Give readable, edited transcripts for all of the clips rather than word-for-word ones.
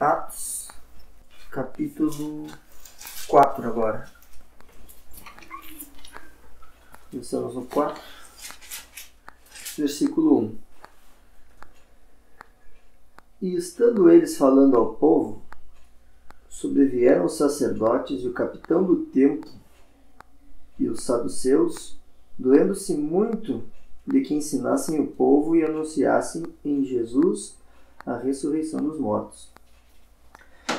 Atos, capítulo 4 agora. Estamos no 4, versículo 1. E estando eles falando ao povo, sobrevieram os sacerdotes e o capitão do templo e os saduceus, doendo-se muito de que ensinassem o povo e anunciassem em Jesus a ressurreição dos mortos.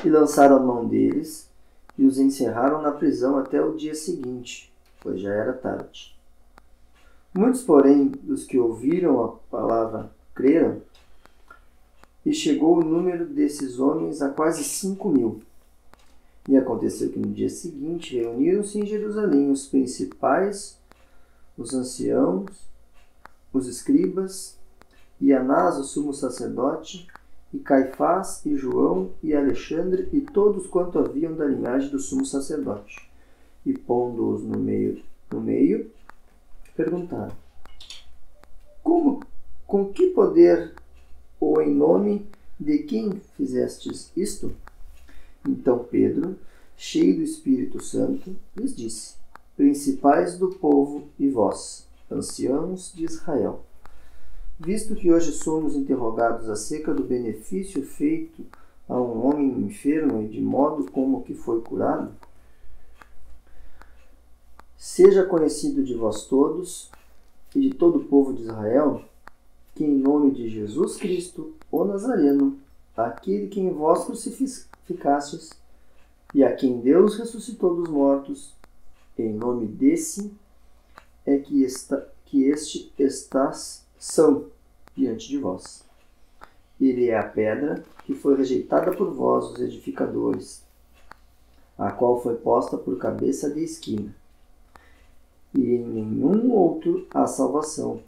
E lançaram a mão deles e os encerraram na prisão até o dia seguinte, pois já era tarde. Muitos, porém, dos que ouviram a palavra creram, e chegou o número desses homens a quase 5.000. E aconteceu que no dia seguinte reuniram-se em Jerusalém os principais, os anciãos, os escribas, e Anás, o sumo sacerdote, e Caifás, e João, e Alexandre, e todos quanto haviam da linhagem do sumo sacerdote. E pondo-os no meio, perguntaram: com que poder ou em nome de quem fizestes isto? Então Pedro, cheio do Espírito Santo, lhes disse: Principais do povo e vós, anciãos de Israel, visto que hoje somos interrogados acerca do benefício feito a um homem enfermo e de modo como que foi curado, seja conhecido de vós todos e de todo o povo de Israel, que em nome de Jesus Cristo, o Nazareno, aquele que em vós crucificastes, e a quem Deus ressuscitou dos mortos, em nome desse é que estas são diante de vós. Ele é a pedra que foi rejeitada por vós, os edificadores, a qual foi posta por cabeça de esquina. E em nenhum outro há salvação,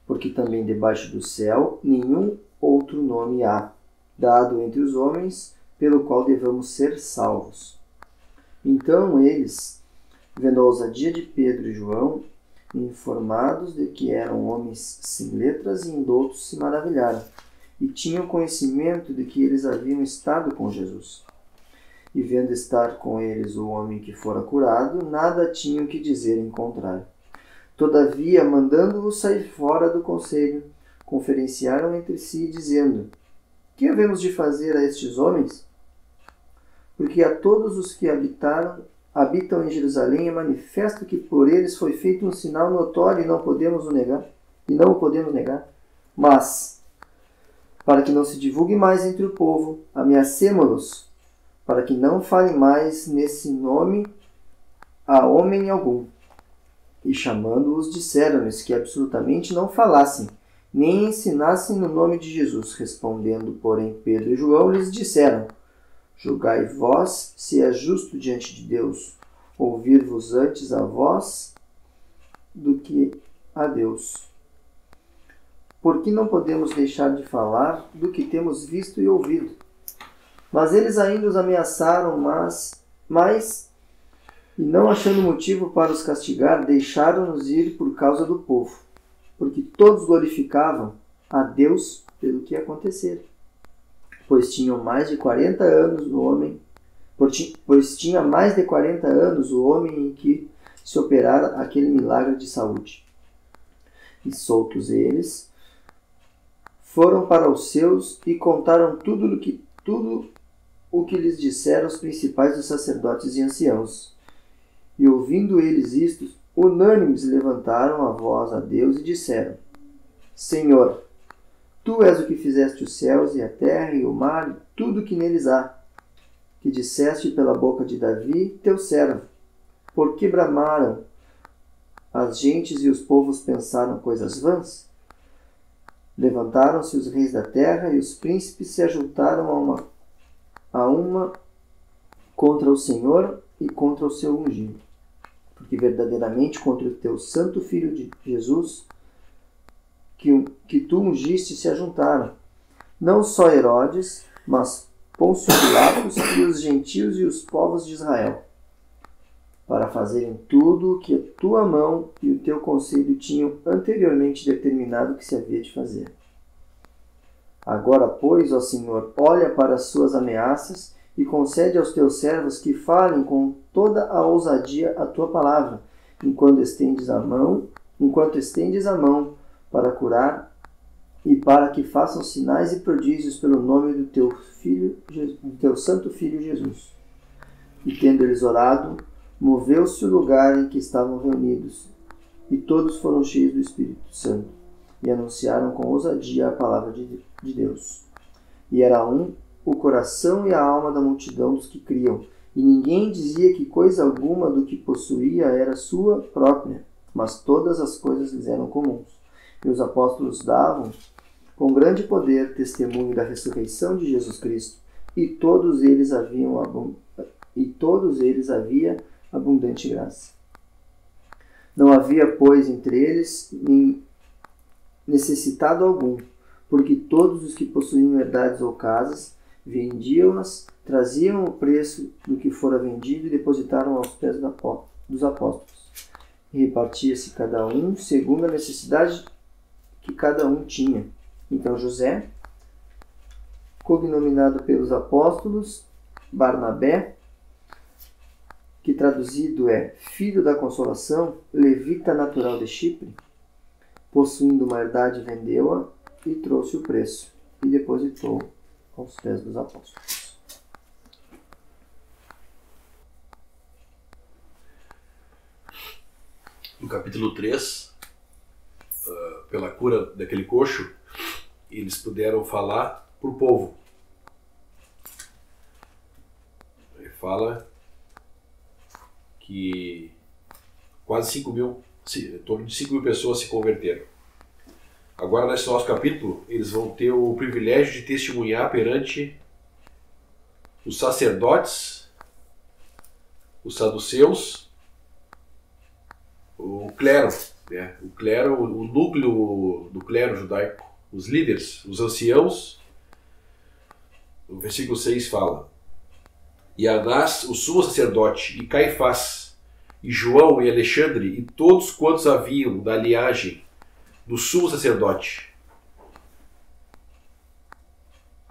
porque também debaixo do céu nenhum outro nome há, dado entre os homens, pelo qual devamos ser salvos. Então eles, vendo a ousadia de Pedro e João, informados de que eram homens sem letras e indoutos, se maravilharam, e tinham conhecimento de que eles haviam estado com Jesus. E vendo estar com eles o homem que fora curado, nada tinham que dizer em contrário. Todavia, mandando-os sair fora do conselho, conferenciaram entre si, dizendo: Que havemos de fazer a estes homens? Porque a todos os que habitam em Jerusalém é manifesto que por eles foi feito um sinal notório e não o podemos negar. Mas, para que não se divulgue mais entre o povo, ameacemo-los, para que não falem mais nesse nome a homem algum. E chamando-os, disseram-lhes que absolutamente não falassem, nem ensinassem no nome de Jesus. Respondendo, porém, Pedro e João lhes disseram: Julgai vós se é justo diante de Deus ouvir-vos antes a vós do que a Deus. Porque não podemos deixar de falar do que temos visto e ouvido. Mas eles ainda os ameaçaram, mas e não achando motivo para os castigar, deixaram-nos ir por causa do povo, porque todos glorificavam a Deus pelo que acontecera. Pois tinha mais de 40 anos o homem em que se operara aquele milagre de saúde. E soltos eles, foram para os seus e contaram tudo o que lhes disseram os principais dos sacerdotes e anciãos. E ouvindo eles isto, unânimes levantaram a voz a Deus e disseram: Senhor, Tu és o que fizeste os céus e a terra e o mar e tudo o que neles há, que disseste pela boca de Davi, teu servo. Por que bramaram as gentes e os povos pensaram coisas vãs? Levantaram-se os reis da terra e os príncipes se ajuntaram a uma contra o Senhor e contra o seu ungido. Porque verdadeiramente contra o teu santo Filho de Jesus, que tu ungiste, se ajuntaram, não só Herodes, mas Pôncio Pilatos e os gentios e os povos de Israel, para fazerem tudo o que a tua mão e o teu conselho tinham anteriormente determinado que se havia de fazer. Agora, pois, ó Senhor, olha para as suas ameaças e concede aos teus servos que falem com toda a ousadia a tua palavra, enquanto estendes a mão para curar e para que façam sinais e prodígios pelo nome do teu santo Filho Jesus. E tendo eles orado, moveu-se o lugar em que estavam reunidos, e todos foram cheios do Espírito Santo, e anunciaram com ousadia a palavra de Deus. E era o coração e a alma da multidão dos que criam, e ninguém dizia que coisa alguma do que possuía era sua própria, mas todas as coisas lhes eram comuns. E os apóstolos davam, com grande poder, testemunho da ressurreição de Jesus Cristo, e todos eles havia abundante graça. Não havia, pois, entre eles necessitado algum, porque todos os que possuíam herdades ou casas vendiam-nas, traziam o preço do que fora vendido e depositaram aos pés dos apóstolos. E repartia-se cada um segundo a necessidade que cada um tinha. Então José, cognominado pelos apóstolos Barnabé, que traduzido é Filho da Consolação, levita natural de Chipre, possuindo uma herdade, vendeu-a e trouxe o preço, e depositou aos pés dos apóstolos. No capítulo 3, pela cura daquele coxo, eles puderam falar para o povo. Ele fala que quase 5 mil, em torno de 5 mil pessoas se converteram. Agora, nesse nosso capítulo, eles vão ter o privilégio de testemunhar perante os sacerdotes, os saduceus, o clero, né? O clero, o núcleo do clero judaico, os líderes, os anciãos. O versículo 6 fala: E Anás, o sumo sacerdote, e Caifás, e João e Alexandre, e todos quantos haviam da linhagem do sumo sacerdote.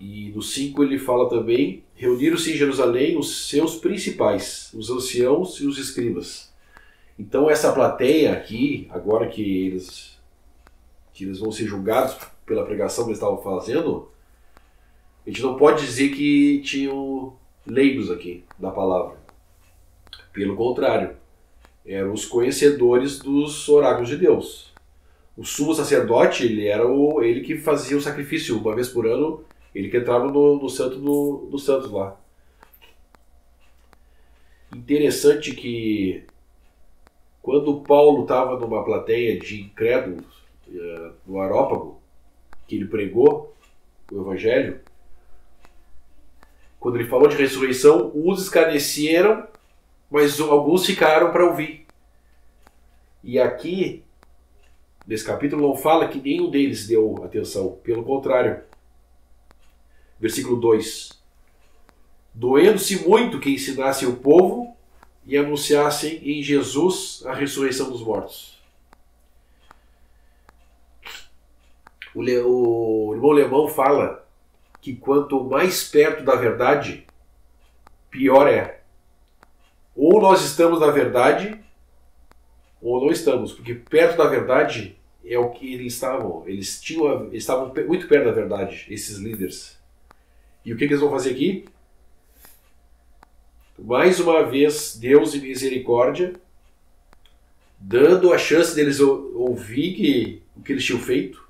E no 5 ele fala também: reuniram-se em Jerusalém os seus principais, os anciãos e os escribas. Então essa plateia aqui, agora que eles vão ser julgados pela pregação que eles estavam fazendo, a gente não pode dizer que tinham leigos aqui da palavra. Pelo contrário, eram os conhecedores dos oráculos de Deus. O sumo sacerdote, ele era ele que fazia o sacrifício uma vez por ano, ele que entrava no santo dos santos lá. Interessante que quando Paulo estava numa plateia de incrédulos no Areópago, que ele pregou o Evangelho, quando ele falou de ressurreição, uns escarneceram, mas alguns ficaram para ouvir. E aqui, nesse capítulo, não fala que nenhum deles deu atenção. Pelo contrário. Versículo 2. Doendo-se muito que ensinassem o povo e anunciassem em Jesus a ressurreição dos mortos. O irmão Lemão fala que quanto mais perto da verdade, pior é. Ou nós estamos na verdade, ou não estamos, porque perto da verdade é o que eles estavam. Eles estavam muito perto da verdade, esses líderes. E o que eles vão fazer aqui? Mais uma vez, Deus em misericórdia, dando a chance deles ouvir o que eles tinham feito.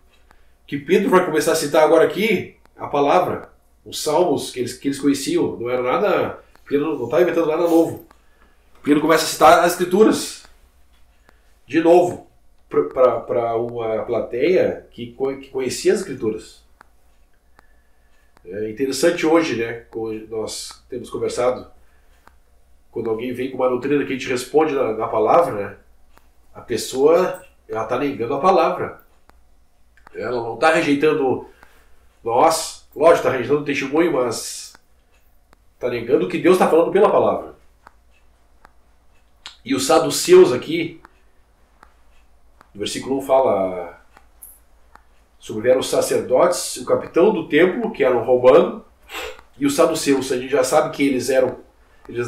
Que Pedro vai começar a citar agora aqui a palavra, os salmos que eles conheciam. Não era nada, Pedro não estava inventando nada novo. Pedro começa a citar as escrituras. De novo, para uma plateia que conhecia as escrituras. É interessante hoje, né, como nós temos conversado, quando alguém vem com uma doutrina que a gente responde na palavra, né, a pessoa está negando a palavra. Ela não está rejeitando nós, lógico, está rejeitando o testemunho, mas está negando o que Deus está falando pela palavra. E os saduceus aqui, no versículo 1 fala Sobreviveram os sacerdotes, o capitão do templo, que era um romano, e os saduceus. A gente já sabe que eles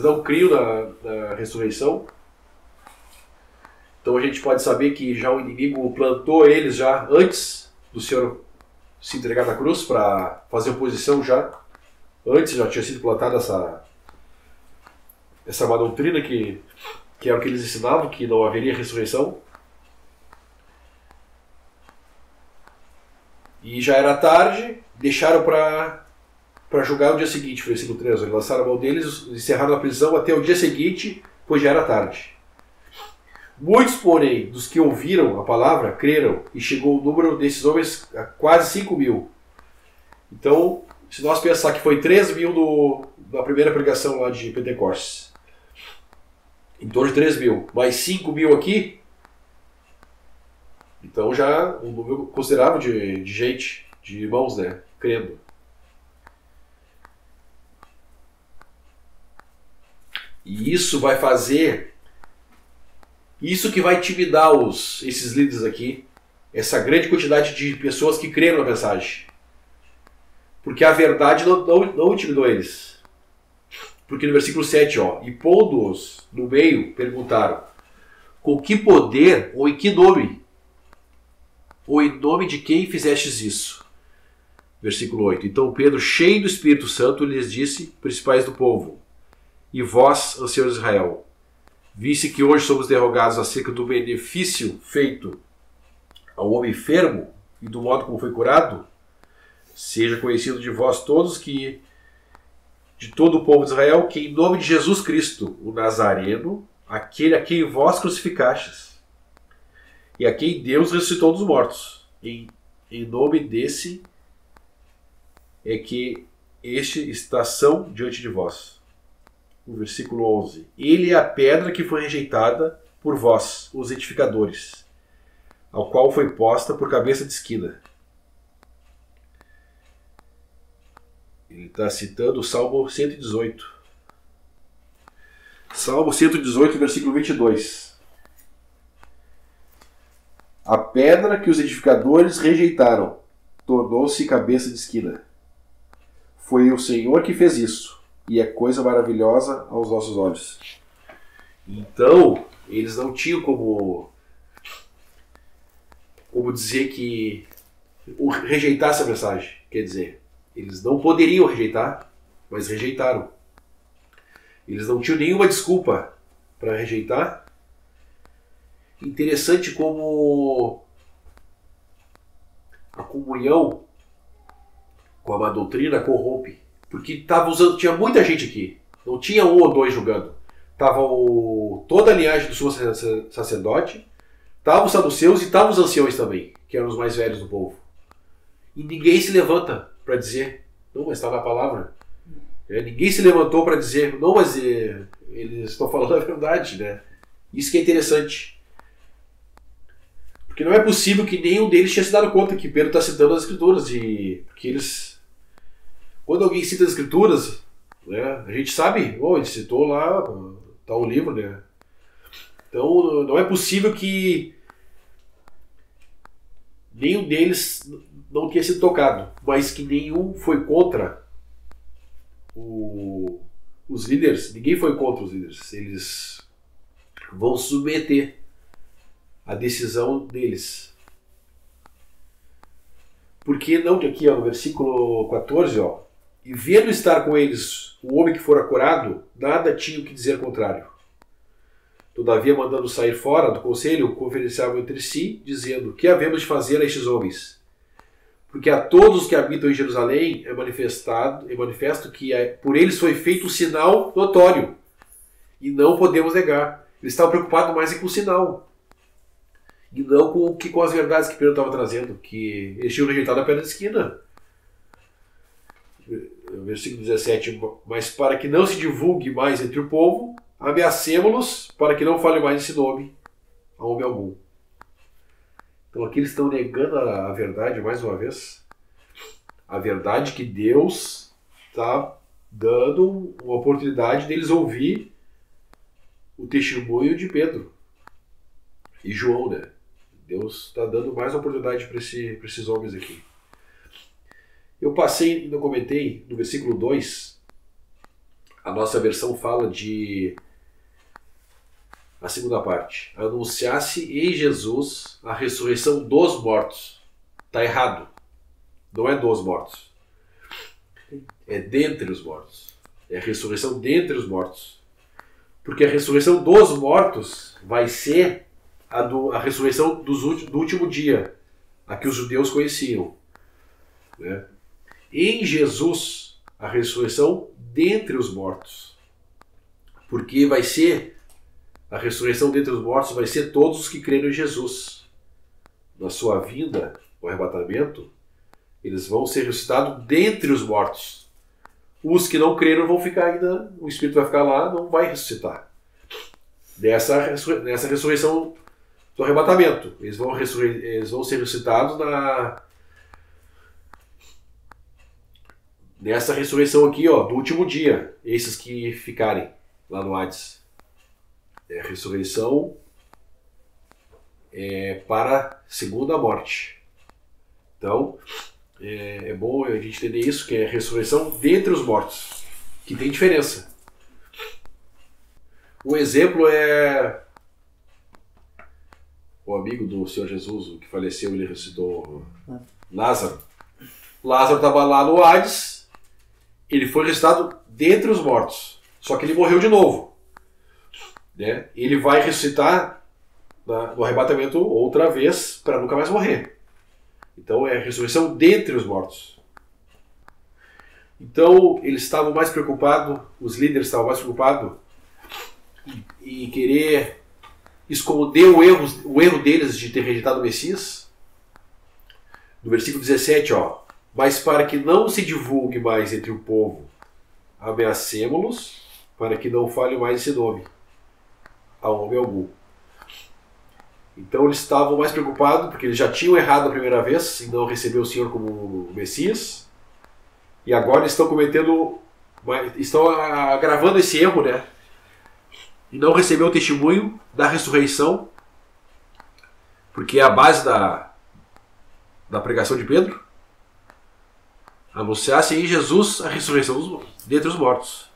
não criam na ressurreição. Então a gente pode saber que já o inimigo plantou eles já antes do Senhor se entregar na cruz para fazer oposição já. Antes já tinha sido plantada essa má doutrina que era o que eles ensinavam, que não haveria ressurreição. E já era tarde, deixaram para julgar no dia seguinte, versículo 13. Eles lançaram a mão deles, encerraram a prisão até o dia seguinte, pois já era tarde. Muitos, porém, dos que ouviram a palavra, creram, e chegou o número desses homens a quase 5.000. Então, se nós pensar que foi 3.000 na primeira pregação lá de Pentecostes, em torno de 3.000, mais 5.000 aqui, então já um número considerável de gente, de irmãos, né, crendo. E isso vai fazer, isso que vai intimidar esses líderes aqui, essa grande quantidade de pessoas que creram na mensagem. Porque a verdade não intimidou eles. Porque no versículo 7, e pondo-os no meio, perguntaram: com que poder ou em que nome? Ou em nome de quem fizestes isso? Versículo 8. Então Pedro, cheio do Espírito Santo, lhes disse: principais do povo, e vós, anciãos de Israel, visse que hoje somos interrogados acerca do benefício feito ao homem enfermo e do modo como foi curado, seja conhecido de vós todos que de todo o povo de Israel, que em nome de Jesus Cristo, o Nazareno, aquele a quem vós crucificastes, e a quem Deus ressuscitou dos mortos, em nome desse é que este está são diante de vós. O versículo 11. Ele é a pedra que foi rejeitada por vós, os edificadores, ao qual foi posta por cabeça de esquina. Ele está citando o Salmo 118. Salmo 118, versículo 22. A pedra que os edificadores rejeitaram tornou-se cabeça de esquina. Foi o Senhor que fez isso, e é coisa maravilhosa aos nossos olhos. Então, eles não tinham como dizer que rejeitar essa mensagem. Quer dizer, eles não poderiam rejeitar, mas rejeitaram. Eles não tinham nenhuma desculpa para rejeitar. Interessante como a comunhão com a má doutrina corrompe. Porque tinha muita gente aqui. Não tinha um ou dois julgando. Tava toda a linhagem do sumo sacerdote, estavam os saduceus e estavam os anciões também, que eram os mais velhos do povo. E ninguém se levanta para dizer: não, mas está na palavra. Ninguém se levantou para dizer: não, mas eles estão falando a verdade, né? Isso que é interessante. Porque não é possível que nenhum deles tinha se dado conta que Pedro está citando as Escrituras. Porque eles... Quando alguém cita as Escrituras, né, a gente sabe, ele citou lá, está o livro, né? Então não é possível que nenhum deles não tenha sido tocado, mas que nenhum foi contra os líderes. Ninguém foi contra os líderes. Eles vão submeter a decisão deles. Porque não, aqui no versículo 14, e vendo estar com eles o homem que fora curado, nada tinha o que dizer contrário. Todavia, mandando sair fora do conselho, conferenciavam entre si, dizendo: que havemos de fazer a estes homens? Porque a todos os que habitam em Jerusalém é manifesto que por eles foi feito um sinal notório, e não podemos negar. Eles estavam preocupados mais com o sinal, e não com as verdades que Pedro estava trazendo, que eles tinham rejeitado a pedra de esquina. Versículo 17. Mas para que não se divulgue mais entre o povo, ameacemo-los para que não fale mais esse nome a homem algum. Então aqui eles estão negando a verdade mais uma vez. A verdade que Deus está dando uma oportunidade deles ouvir o testemunho de Pedro e João, né? Deus está dando mais oportunidade para esses homens aqui. Eu passei e não comentei, no versículo 2, a nossa versão fala de... A segunda parte. Anunciasse em Jesus a ressurreição dos mortos. Está errado. Não é dos mortos. É dentre os mortos. É a ressurreição dentre os mortos. Porque a ressurreição dos mortos vai ser a ressurreição do último dia. A que os judeus conheciam. Né? Em Jesus, a ressurreição dentre os mortos. Porque vai ser... A ressurreição dentre os mortos vai ser todos os que creram em Jesus. Na sua vinda, o arrebatamento, eles vão ser ressuscitados dentre os mortos. Os que não creram vão ficar ainda, o Espírito vai ficar lá, não vai ressuscitar. Nessa ressurreição do arrebatamento. Eles vão ser ressuscitados nessa ressurreição aqui, ó, do último dia. Esses que ficarem lá no Hades. É a ressurreição para a segunda morte. Então, é bom a gente entender isso, que é a ressurreição dentre os mortos, que tem diferença. Um exemplo é o amigo do Senhor Jesus, o que faleceu, ele ressuscitou, Lázaro. Lázaro estava lá no Hades, ele foi ressuscitado dentre os mortos, só que ele morreu de novo. Né? Ele vai ressuscitar no arrebatamento outra vez para nunca mais morrer. Então é a ressurreição dentre os mortos. Então eles estavam mais preocupados, os líderes estavam mais preocupados em querer esconder o erro deles de ter rejeitado o Messias. No versículo 17, ó, mas para que não se divulgue mais entre o povo, ameacemo-los para que não fale mais esse nome a homem algum. Então eles estavam mais preocupados porque eles já tinham errado a primeira vez em não receber o Senhor como Messias, e agora estão agravando esse erro, né? E não receber o testemunho da ressurreição, porque é a base da pregação de Pedro. Anunciasse em Jesus a ressurreição dentre os mortos.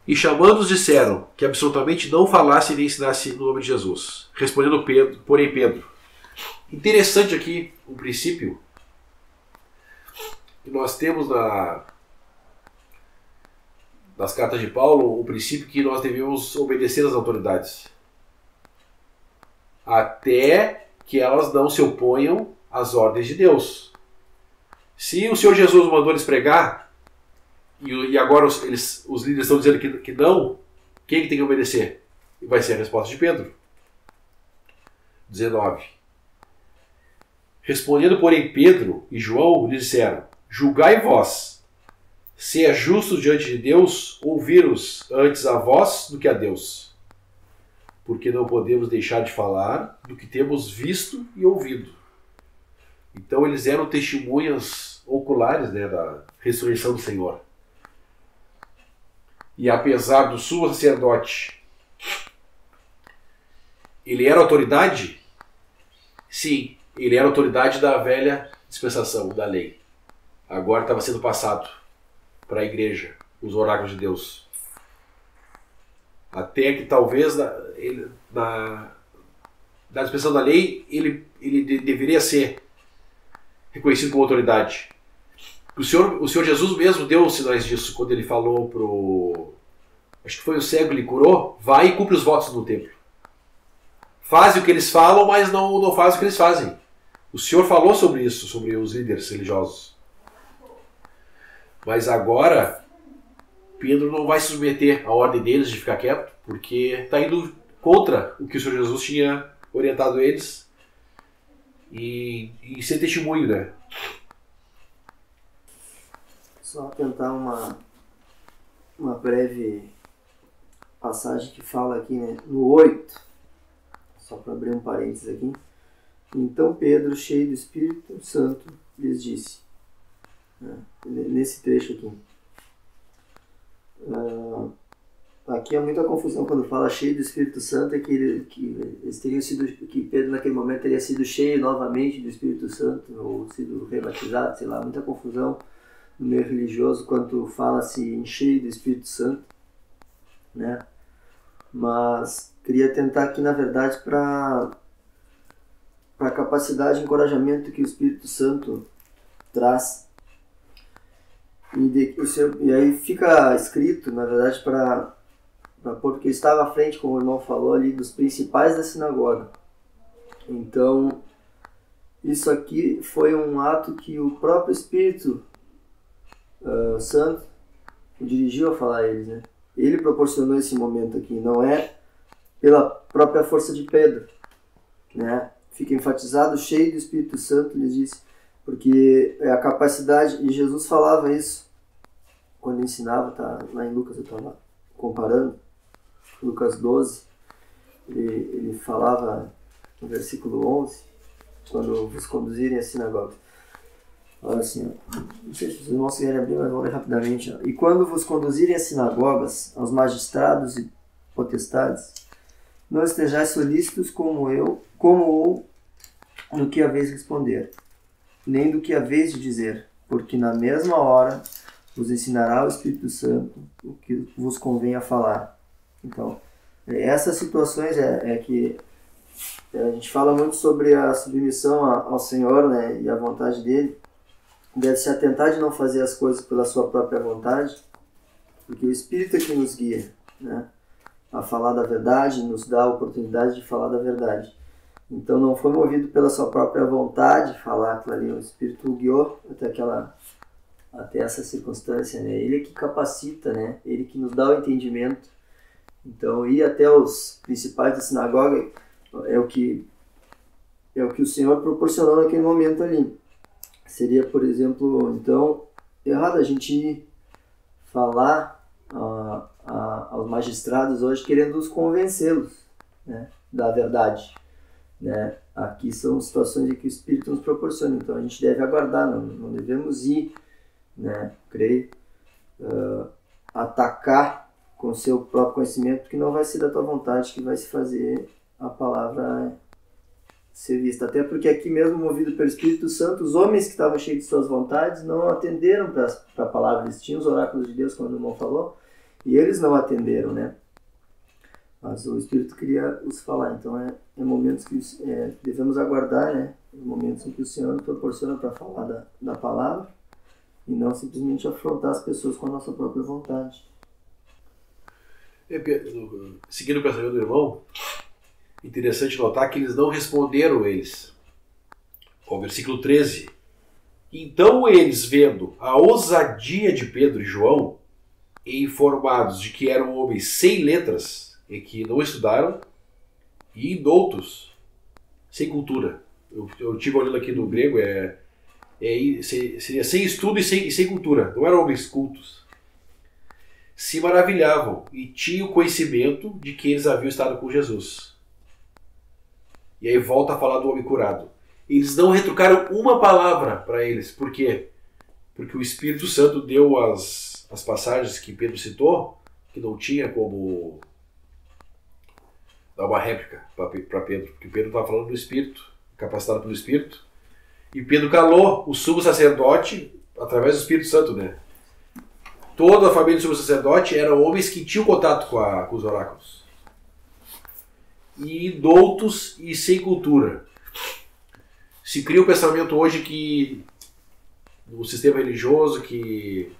E chamando-os disseram que absolutamente não falasse nem ensinasse no nome de Jesus. Respondendo Pedro, porém Pedro. Interessante aqui um princípio que nós temos nas cartas de Paulo, o princípio que nós devemos obedecer às autoridades. Até que elas não se oponham às ordens de Deus. Se o Senhor Jesus mandou eles pregar, e agora os líderes estão dizendo que não, quem que tem que obedecer? E vai ser a resposta de Pedro. 19. Respondendo, porém, Pedro e João lhe disseram: julgai vós, se é justo diante de Deus ouvir-os antes a vós do que a Deus. Porque não podemos deixar de falar do que temos visto e ouvido. Então eles eram testemunhas oculares, né, da ressurreição do Senhor. E apesar do sumo sacerdote, ele era autoridade? Sim, ele era autoridade da velha dispensação, da lei. Agora estava sendo passado para a igreja, os oráculos de Deus. Até que talvez na dispensação da lei ele deveria ser reconhecido como autoridade. O Senhor Jesus mesmo deu sinais disso quando ele falou acho que foi o cego que ele curou: vai e cumpre os votos no templo. Faz o que eles falam, mas não faz o que eles fazem. O Senhor falou sobre isso, sobre os líderes religiosos. Mas agora, Pedro não vai se submeter à ordem deles de ficar quieto, porque está indo contra o que o Senhor Jesus tinha orientado eles e ser testemunho, né? Só tentar uma breve passagem que fala aqui, né? No 8, só para abrir um parênteses aqui. Então Pedro, cheio do Espírito Santo, lhes disse, nesse trecho aqui: aqui há muita confusão quando fala cheio do Espírito Santo, é que eles teriam sido, que Pedro naquele momento teria sido cheio novamente do Espírito Santo, ou sido rebatizado, sei lá, muita confusão no meio religioso quando fala-se em cheio do Espírito Santo, né? Mas queria tentar aqui, na verdade, para a capacidade e encorajamento que o Espírito Santo traz. E aí fica escrito, na verdade, porque estava à frente, como o irmão falou ali, dos principais da sinagoga. Então, isso aqui foi um ato que o próprio Espírito Santo o dirigiu a falar a eles, né? Ele proporcionou esse momento aqui, não é pela própria força de Pedro, né? Fica enfatizado, cheio do Espírito Santo, ele disse, porque é a capacidade, e Jesus falava isso quando ensinava, tá lá em Lucas, eu estava comparando, Lucas 12, ele falava no versículo 11, quando vos conduzirem à sinagoga. Olha assim, não sei se os irmãos querem abrir, mas vou ler rapidamente. E quando vos conduzirem às sinagogas, aos magistrados e potestades, não estejais solícitos como ou no que haveis de responder, nem do que haveis de dizer, porque na mesma hora vos ensinará o Espírito Santo o que vos convém a falar. Então, essas situações é que a gente fala muito sobre a submissão ao Senhor, né, e a vontade dele. Deve se atentar de não fazer as coisas pela sua própria vontade, porque o Espírito é que nos guia, né, a falar da verdade, nos dá a oportunidade de falar da verdade. Então não foi movido pela sua própria vontade falar aquilo ali, o Espírito o guiou até essa circunstância, né? Ele é que capacita, né? Ele que nos dá o entendimento. Então ir até os principais da sinagoga é o que o Senhor proporcionou naquele momento ali. Seria, por exemplo, então, errado a gente falar aos magistrados hoje querendo os convencê-los, né, da verdade, né? Aqui são situações em que o Espírito nos proporciona, então a gente deve aguardar, não devemos ir, né, creio, atacar com o seu próprio conhecimento, porque não vai ser da tua vontade que vai se fazer a palavra ser vista. Até porque aqui mesmo, movido pelo Espírito Santo, os homens que estavam cheios de suas vontades não atenderam para a palavra. Eles tinham os oráculos de Deus, como o irmão falou, e eles não atenderam, né? Mas o Espírito queria os falar. Então é momentos que devemos aguardar, né? Os momentos em que o Senhor nos proporciona para falar da palavra e não simplesmente afrontar as pessoas com a nossa própria vontade. Seguindo o pensamento do irmão, interessante notar que eles não responderam eles. O versículo 13. Então eles, vendo a ousadia de Pedro e João, e informados de que eram homens sem letras e que não estudaram, e indoutos, sem cultura. Eu estive olhando aqui no grego, seria sem estudo e sem cultura. Não eram homens cultos. Se maravilhavam e tinham conhecimento de que eles haviam estado com Jesus. E aí volta a falar do homem curado. Eles não retrucaram uma palavra para eles. Por quê? Porque o Espírito Santo deu as passagens que Pedro citou, que não tinha como dar uma réplica para Pedro. Porque Pedro estava falando do Espírito, capacitado pelo Espírito. E Pedro calou o sumo sacerdote através do Espírito Santo, né? Toda a família do sumo sacerdote eram homens que tinham contato com os oráculos. E doutos e sem cultura. Se cria o pensamento hoje que no sistema religioso que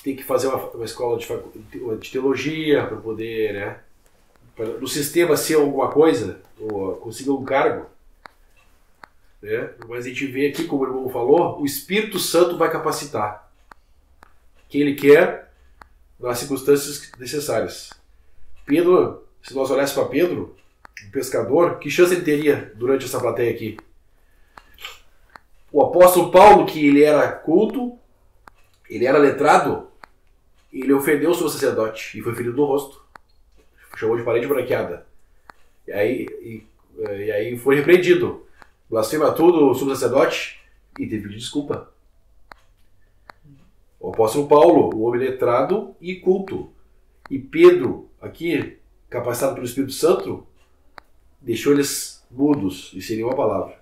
tem que fazer uma escola de teologia para poder, né, no sistema ser alguma coisa, ou conseguir um cargo, né? Mas a gente vê aqui, como o irmão falou, o Espírito Santo vai capacitar quem ele quer nas circunstâncias necessárias. Pedro, se nós olhássemos para Pedro, um pescador, que chance ele teria durante essa plateia aqui? O apóstolo Paulo, que ele era culto, ele era letrado, ele ofendeu o seu sacerdote e foi ferido no rosto. Chamou de parede branqueada. E aí foi repreendido. Blasfema tudo o sumo sacerdote e teve que pedir desculpa. O apóstolo Paulo, o homem letrado e culto, E Pedro, aqui, capacitado pelo Espírito Santo, deixou eles mudos, e seria uma palavra.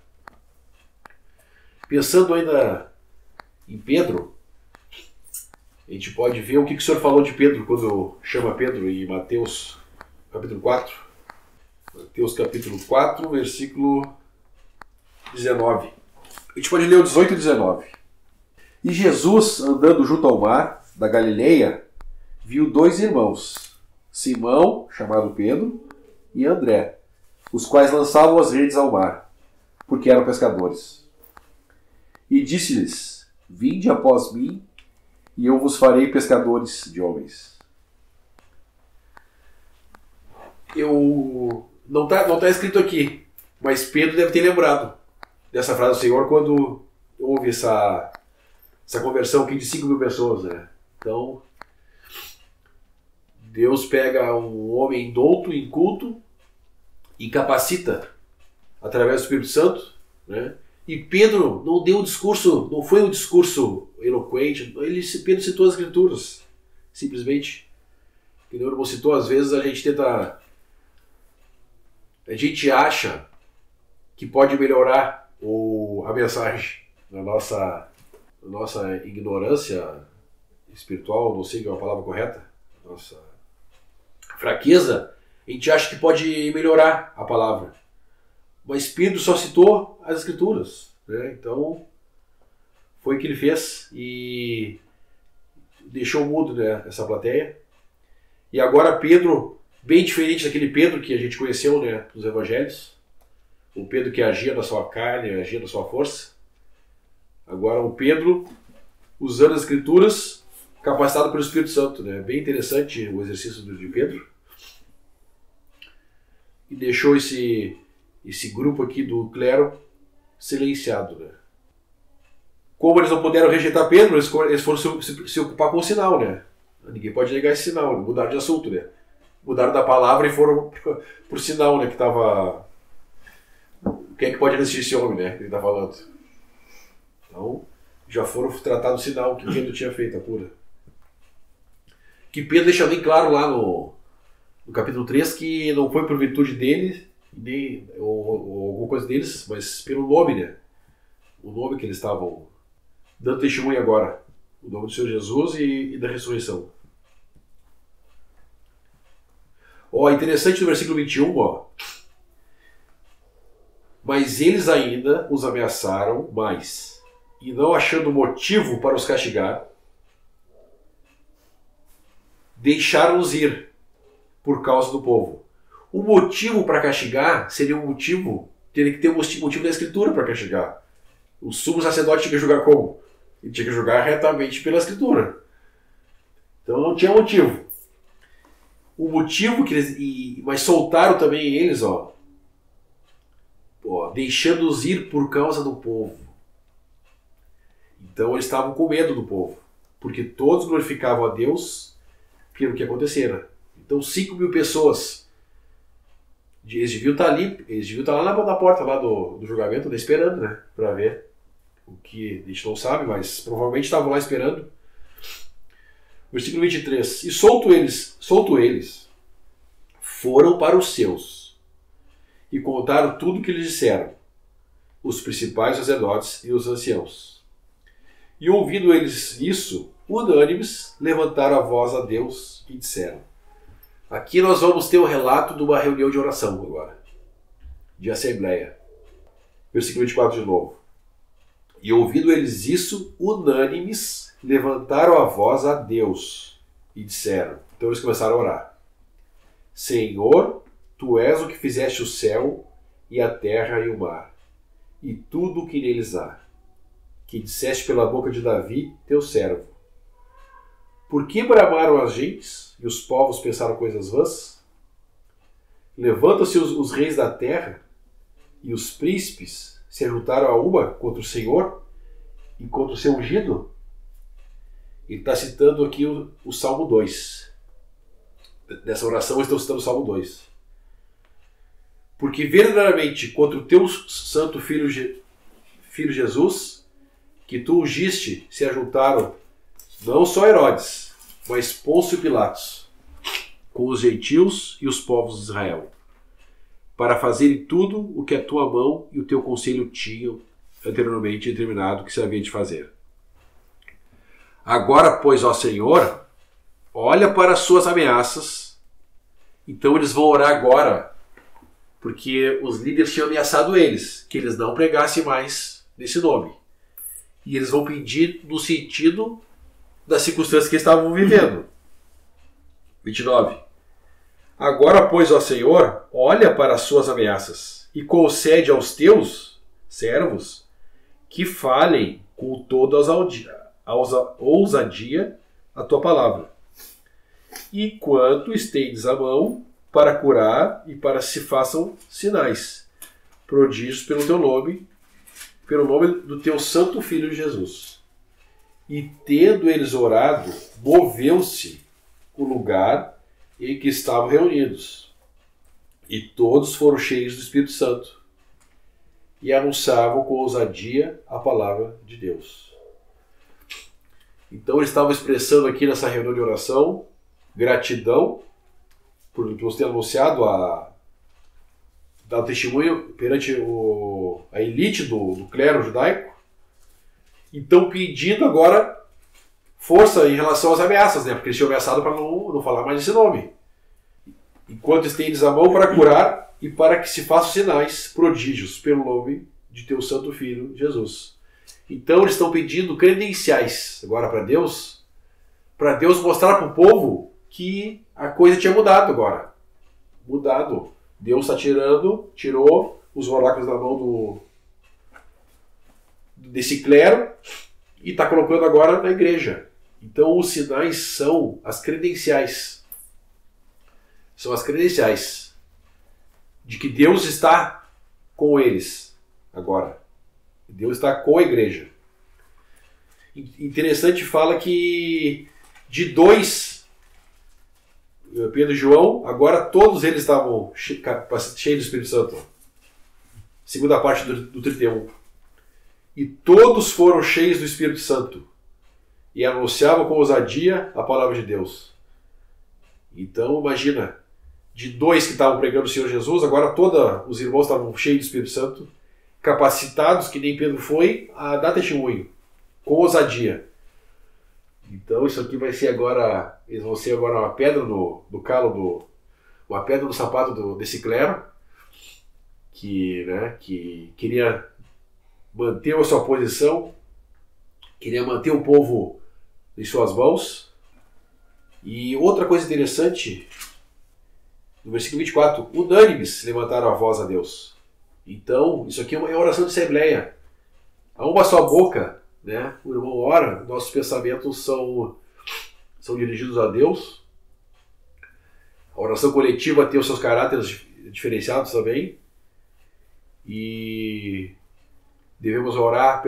Pensando ainda em Pedro, a gente pode ver o que o Senhor falou de Pedro quando chama Pedro em Mateus capítulo 4. Mateus capítulo 4, versículo 19. A gente pode ler o 18 e 19. E Jesus, andando junto ao mar da Galileia, viu dois irmãos, Simão, chamado Pedro, e André, os quais lançavam as redes ao mar, porque eram pescadores. E disse-lhes: Vinde após mim, e eu vos farei pescadores de homens. Não tá escrito aqui, mas Pedro deve ter lembrado dessa frase do Senhor quando houve essa conversão aqui de 5.000 pessoas, né? Então, Deus pega um homem douto, inculto, e capacita através do Espírito Santo, né? E Pedro não deu um discurso, não foi um discurso eloquente, Pedro citou as Escrituras, simplesmente. Que o irmão citou, às vezes a gente acha que pode melhorar a mensagem na nossa ignorância espiritual, não sei qual é a palavra correta, nossa fraqueza, a gente acha que pode melhorar a palavra. Mas Pedro só citou as Escrituras, né? Então, foi o que ele fez e deixou mudo, né, essa plateia. E agora Pedro, bem diferente daquele Pedro que a gente conheceu, né, nos Evangelhos, o Pedro que agia na sua carne, agia na sua força. Agora o Pedro, usando as Escrituras, capacitado pelo Espírito Santo, né? Bem interessante o exercício de Pedro. E deixou esse grupo aqui do clero silenciado, né? Como eles não puderam rejeitar Pedro, eles foram se ocupar com o sinal, né? Ninguém pode negar esse sinal, mudaram de assunto, né? Mudaram da palavra e foram por sinal, né? Que estava... Quem é que pode resistir esse homem, né? Que ele está falando. Então, já foram tratados o sinal que Pedro tinha feito, a cura. Que Pedro deixa bem claro lá no capítulo 3 que não foi por virtude dele, nem ou alguma coisa deles, mas pelo nome, né? O nome que eles estavam dando testemunho agora. O nome do Senhor Jesus e da ressurreição. Interessante no versículo 21, Mas eles ainda os ameaçaram mais, e não achando motivo para os castigar, deixaram-os ir por causa do povo. O motivo para castigar seria teria que ter um motivo da Escritura para castigar. O sumo sacerdote tinha que julgar como? Ele tinha que julgar retamente pela Escritura. Então não tinha motivo. O motivo que eles... Mas soltaram também eles, deixando-os ir por causa do povo. Então eles estavam com medo do povo, porque todos glorificavam a Deus pelo que acontecera. Então 5.000 pessoas, eles deviam estar lá na porta lá do julgamento, esperando, né, para ver o que a gente não sabe, mas provavelmente estavam lá esperando. Versículo 23. E solto eles, foram para os seus e contaram tudo o que lhes disseram, os principais sacerdotes e os anciãos. E ouvindo eles isso, unânimes, levantaram a voz a Deus e disseram. Aqui nós vamos ter um relato de uma reunião de oração agora, de assembleia. Versículo 24 de novo. E ouvindo eles isso, unânimes, levantaram a voz a Deus e disseram. Então eles começaram a orar. Senhor, Tu és o que fizeste o céu e a terra e o mar, e tudo o que neles há, que disseste pela boca de Davi, teu servo. Por que bramaram as gentes e os povos pensaram coisas vãs? Levantam-se os reis da terra e os príncipes se juntaram a uma contra o Senhor e contra o seu ungido? Ele está citando aqui o Salmo 2. Nessa oração eles estão citando o Salmo 2. Porque verdadeiramente contra o teu santo filho Jesus, que tu ungiste, se ajuntaram não só Herodes, mas Pôncio Pilatos, com os gentios e os povos de Israel, para fazerem tudo o que a tua mão e o teu conselho tinham anteriormente determinado que se havia de fazer. Agora, pois, ó Senhor, olha para as suas ameaças. Então eles vão orar agora, porque os líderes tinham ameaçado eles, que eles não pregassem mais nesse nome. E eles vão pedir no sentido das circunstâncias que eles estavam vivendo. 29. Agora, pois, ó Senhor, olha para as suas ameaças e concede aos teus servos que falem com toda a ousadia a tua palavra. E quanto estendes a mão para curar e para se façam sinais, prodígios pelo teu nome, pelo nome do teu santo Filho Jesus. E tendo eles orado, moveu-se o lugar em que estavam reunidos. E todos foram cheios do Espírito Santo e anunciavam com ousadia a palavra de Deus. Então eles estavam expressando aqui nessa reunião de oração gratidão por Deus ter anunciado dar o testemunho perante a elite do clero judaico. Então pedindo agora força em relação às ameaças, né? Porque eles tinham ameaçado para não falar mais desse nome. Enquanto estendes a mão para curar e para que se façam sinais, prodígios, pelo nome de teu santo Filho, Jesus. Então eles estão pedindo credenciais agora para Deus mostrar para o povo que a coisa tinha mudado agora. Mudado. Deus está tirou os oráculos da mão desse clero e está colocando agora na igreja. Então os sinais são as credenciais. São as credenciais de que Deus está com eles agora. Deus está com a igreja. Interessante, fala que de 2, Pedro e João, agora todos eles estavam cheios do Espírito Santo. Segunda parte do 31. E todos foram cheios do Espírito Santo e anunciavam com ousadia a palavra de Deus. Então imagina, de 2 que estavam pregando o Senhor Jesus, agora todos os irmãos estavam cheios do Espírito Santo, capacitados, que nem Pedro foi, a dar testemunho, com ousadia. Então isso aqui vai ser agora, eles vão ser agora uma pedra no calo, uma pedra no sapato desse clero, que queria manter a sua posição, queria manter o povo em suas mãos. E outra coisa interessante, no versículo 24, unânimes levantaram a voz a Deus. Então, isso aqui é uma oração de assembleia. A uma só boca, né? O irmão ora, nossos pensamentos são dirigidos a Deus. A oração coletiva tem os seus caráteres diferenciados também. E devemos orar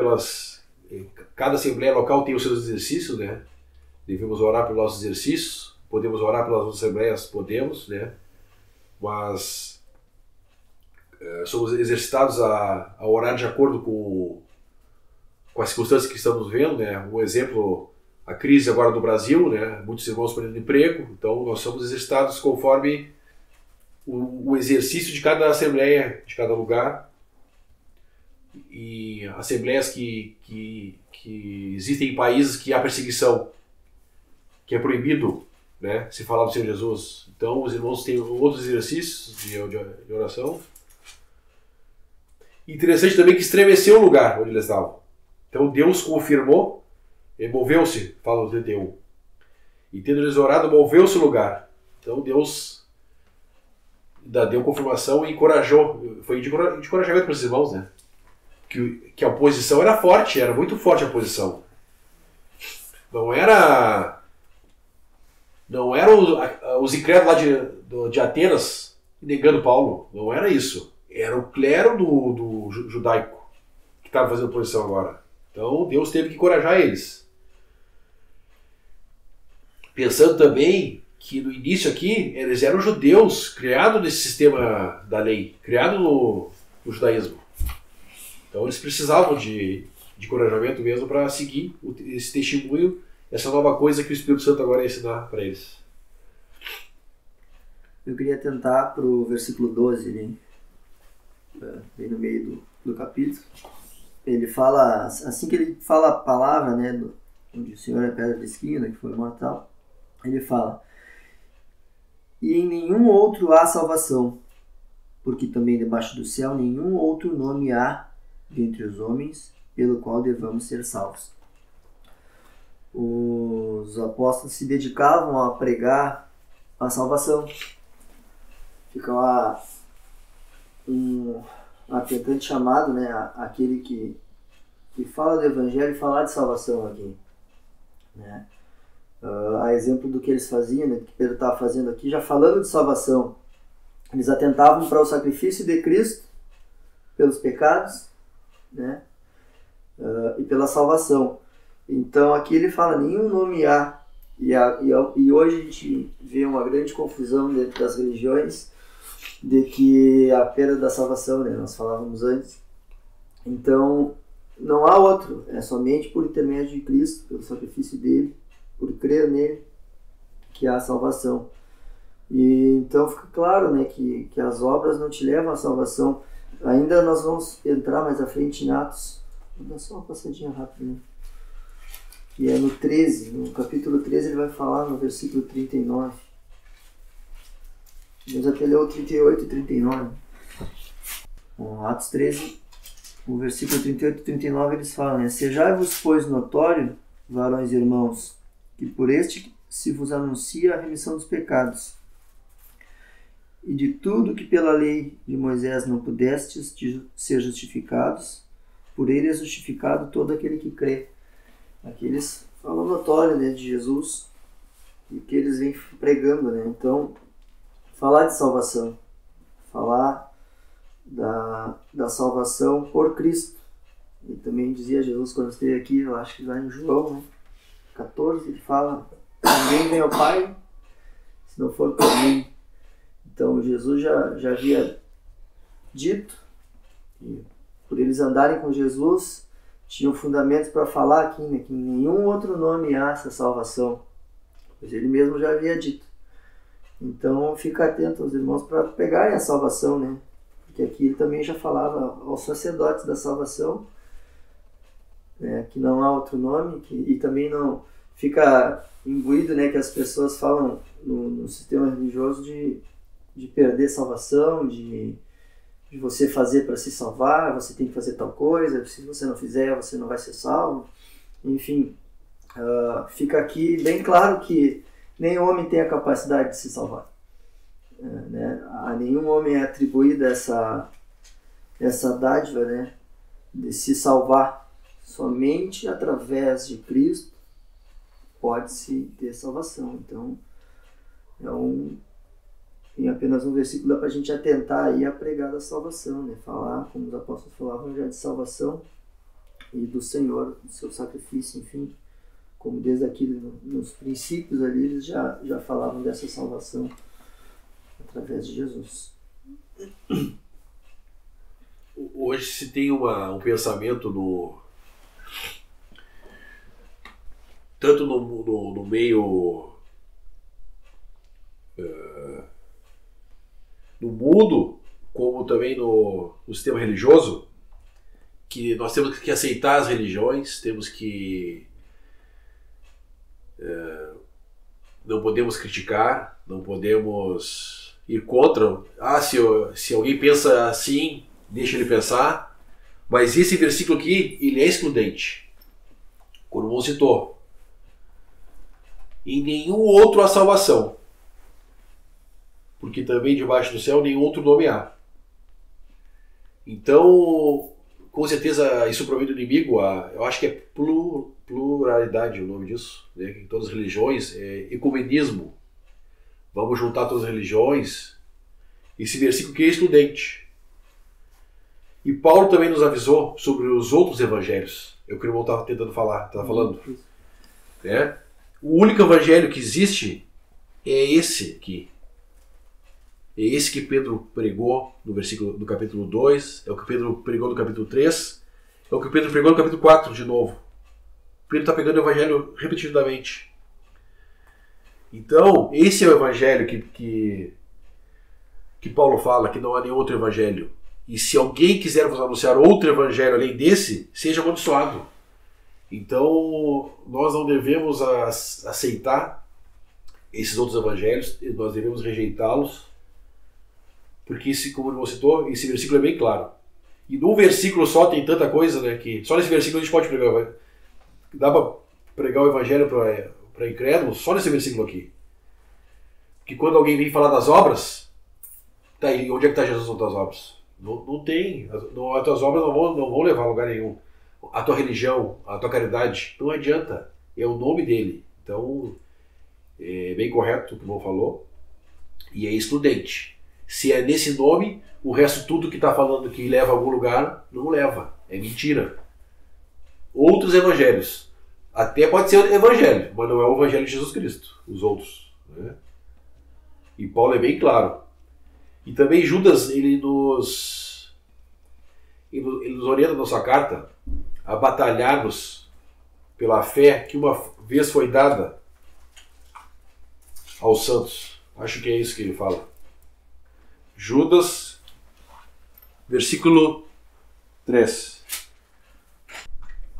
cada assembleia local tem os seus exercícios, né? Devemos orar pelos nossos exercícios, podemos orar pelas outras assembleias, podemos, né? Mas somos exercitados a orar de acordo com as circunstâncias que estamos vendo, né? Um exemplo, a crise agora do Brasil, né? Muitos irmãos perdendo emprego, então nós somos exercitados conforme o exercício de cada assembleia, de cada lugar. E assembleias que existem em países que há perseguição, que é proibido, né, se falar do Senhor Jesus. Então os irmãos têm outros exercícios de oração. Interessante também que estremeceu o lugar onde eles estavam. Então Deus confirmou, moveu-se, fala no 31. E tendo eles orado, moveu-se o lugar. Então Deus deu confirmação e encorajou, foi de encorajamento para os irmãos, né? Que a oposição era forte, era muito forte a oposição. Não era os incrédulos lá de Atenas negando Paulo, não era isso. Era o clero do judaico que estava fazendo oposição agora. Então Deus teve que encorajar eles. Pensando também que no início aqui eles eram judeus, criados nesse sistema da lei, criados no judaísmo. Então eles precisavam de encorajamento mesmo para seguir esse testemunho, essa nova coisa que o Espírito Santo agora ia ensinar para eles. Eu queria tentar para o versículo 12, bem no meio do capítulo. Ele fala, assim que ele fala a palavra, né, onde o Senhor é a pedra da esquina, que foi mortal, ele fala: e em nenhum outro há salvação, porque também debaixo do céu nenhum outro nome há dentre os homens pelo qual devamos ser salvos. Os apóstolos se dedicavam a pregar a salvação. Fica lá um atentante chamado, né, aquele que fala do evangelho e falar de salvação aqui, né? A exemplo do que eles faziam, né, que Pedro estava fazendo aqui, já falando de salvação. Eles atentavam para o sacrifício de Cristo pelos pecados, né, e pela salvação. Então aqui ele fala: nenhum nome há. E hoje a gente vê uma grande confusão dentro das religiões de que a perda da salvação, né, nós falávamos antes. Então não há outro, é somente por intermédio de Cristo, pelo sacrifício dele, por crer nele, que há a salvação. E então fica claro, né, que as obras não te levam à salvação. Ainda nós vamos entrar mais à frente em Atos. Vou dar só uma passadinha rápida, né? Que é no 13, no capítulo 13 ele vai falar no versículo 39. Deus até leu 38 e 39. Bom, Atos 13, o versículo 38 e 39 eles falam, né: sejai-vos, pois, notório, varões e irmãos, que por este se vos anuncia a remissão dos pecados, e de tudo que pela lei de Moisés não pudestes ser justificados, por ele é justificado todo aquele que crê. Aqui eles falam notório, né, de Jesus e que eles vêm pregando, né? Então, falar de salvação, falar da salvação por Cristo. E também dizia Jesus quando esteve aqui, eu acho que lá em João, né, 14, ele fala: ninguém vem ao Pai se não for por mim. Então Jesus já havia dito, e por eles andarem com Jesus, tinham fundamentos para falar aqui, né, que em nenhum outro nome há essa salvação, pois ele mesmo já havia dito. Então fica atento aos irmãos para pegarem a salvação, né? Porque aqui ele também já falava aos sacerdotes da salvação, né, que não há outro nome, e também não fica imbuído, né, que as pessoas falam no sistema religioso de perder salvação, de você fazer para se salvar, você tem que fazer tal coisa, se você não fizer, você não vai ser salvo. Enfim, fica aqui bem claro que nenhum homem tem a capacidade de se salvar. Né? A nenhum homem é atribuída essa dádiva, né, de se salvar. Somente através de Cristo pode-se ter salvação. Então, em apenas um versículo dá para a gente atentar aí a pregar da salvação, né? Falar, como os apóstolos falavam, já de salvação e do Senhor, do seu sacrifício, enfim. Como desde aqui nos princípios ali eles já falavam dessa salvação através de Jesus. Hoje se tem um pensamento tanto no meio no mundo, como também no sistema religioso, que nós temos que aceitar as religiões, temos que não podemos criticar, não podemos ir contra. Se alguém pensa assim, deixa ele pensar. Mas esse versículo aqui, ele é excludente. Como o irmão citou, em nenhum outro há salvação, porque também debaixo do céu nenhum outro nome há. Então, com certeza, isso provém do inimigo. Eu acho que é pluralidade o nome disso, né? Em todas as religiões, é ecumenismo. Vamos juntar todas as religiões. Esse versículo que é excludente. E Paulo também nos avisou sobre os outros evangelhos. É o que o irmão estava tentando falar, estava falando. Né? O único evangelho que existe é esse aqui. É esse que Pedro pregou no capítulo 2, é o que Pedro pregou no capítulo 3, é o que Pedro pregou no capítulo 4 de novo. Pedro está pegando o evangelho repetidamente. Então, esse é o evangelho que que Paulo fala que não há nenhum outro evangelho. E se alguém quiser vos anunciar outro evangelho além desse, seja amaldiçoado. Então, nós não devemos aceitar esses outros evangelhos, nós devemos rejeitá-los, porque, como ele citou, esse versículo é bem claro. E num versículo só tem tanta coisa, né, que só nesse versículo a gente pode pregar. Dá para pregar o evangelho para incrédulos só nesse versículo aqui. Porque quando alguém vem falar das obras, tá aí, onde é que está Jesus nas tuas obras? Não tem. As tuas obras não vão levar a lugar nenhum. A tua religião, a tua caridade, não adianta. É o nome dele. Então, é bem correto o que o irmão falou. E é excludente. Se é nesse nome, o resto tudo que está falando que leva a algum lugar, não leva. É mentira. Outros evangelhos. Até pode ser evangelho, mas não é o evangelho de Jesus Cristo. Os outros. Né? E Paulo é bem claro. E também Judas, ele nos orienta na sua carta a batalharmos pela fé que uma vez foi dada aos santos. Acho que é isso que ele fala. Judas, versículo 3.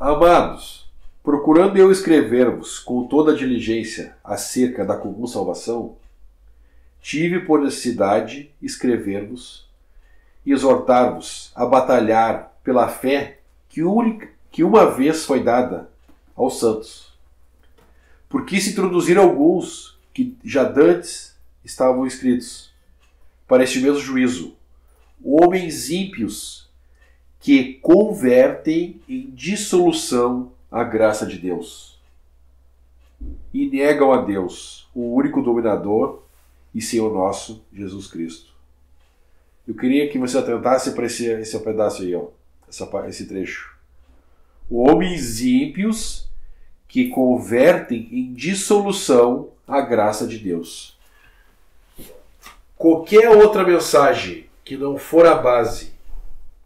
Amados, procurando eu escrever-vos com toda a diligência acerca da comum salvação, tive por necessidade escrever-vos e exortar-vos a batalhar pela fé que uma vez foi dada aos santos. Porque se introduziram alguns que já dantes estavam escritos para este mesmo juízo, homens ímpios que convertem em dissolução a graça de Deus e negam a Deus, o único dominador e Senhor nosso, Jesus Cristo. Eu queria que você atentasse para esse pedaço aí, ó, esse trecho. Homens ímpios que convertem em dissolução a graça de Deus. Qualquer outra mensagem que não for a base,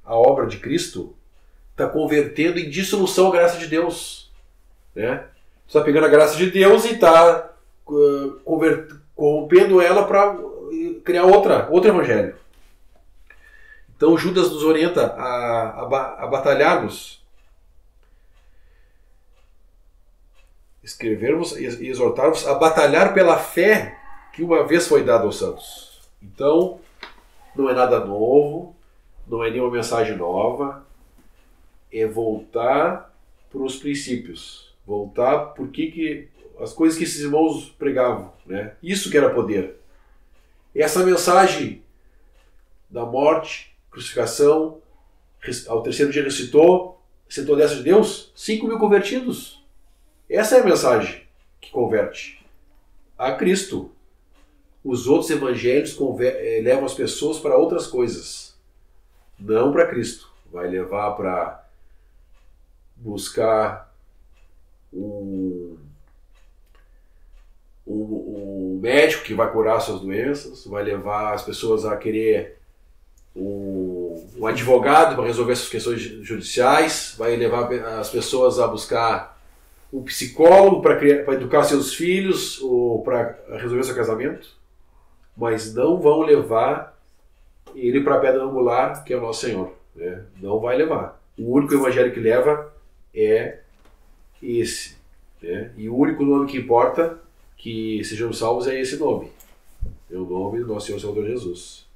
a obra de Cristo, está convertendo em dissolução a graça de Deus. Né? Você está pegando a graça de Deus e está corrompendo ela para criar outro evangelho. Então Judas nos orienta a batalharmos, escrevermos e exortarmos a batalhar pela fé que uma vez foi dada aos santos. Então, não é nada novo, não é nenhuma mensagem nova, é voltar para os princípios, voltar por que as coisas que esses irmãos pregavam, né? Isso que era poder. Essa mensagem da morte, crucificação, ao terceiro dia ressuscitou, sentou à destra de Deus, 5.000 convertidos. Essa é a mensagem que converte a Cristo. Os outros evangelhos levam as pessoas para outras coisas, não para Cristo. Vai levar para buscar um médico que vai curar suas doenças, vai levar as pessoas a querer um advogado para resolver suas questões judiciais, vai levar as pessoas a buscar um psicólogo para educar seus filhos ou para resolver seu casamento, mas não vão levar ele para a pedra angular, que é o nosso Senhor. Né? Não vai levar. O único evangelho que leva é esse. Né? E o único nome que importa que sejamos salvos é esse nome. É o nome do nosso Senhor Salvador Jesus.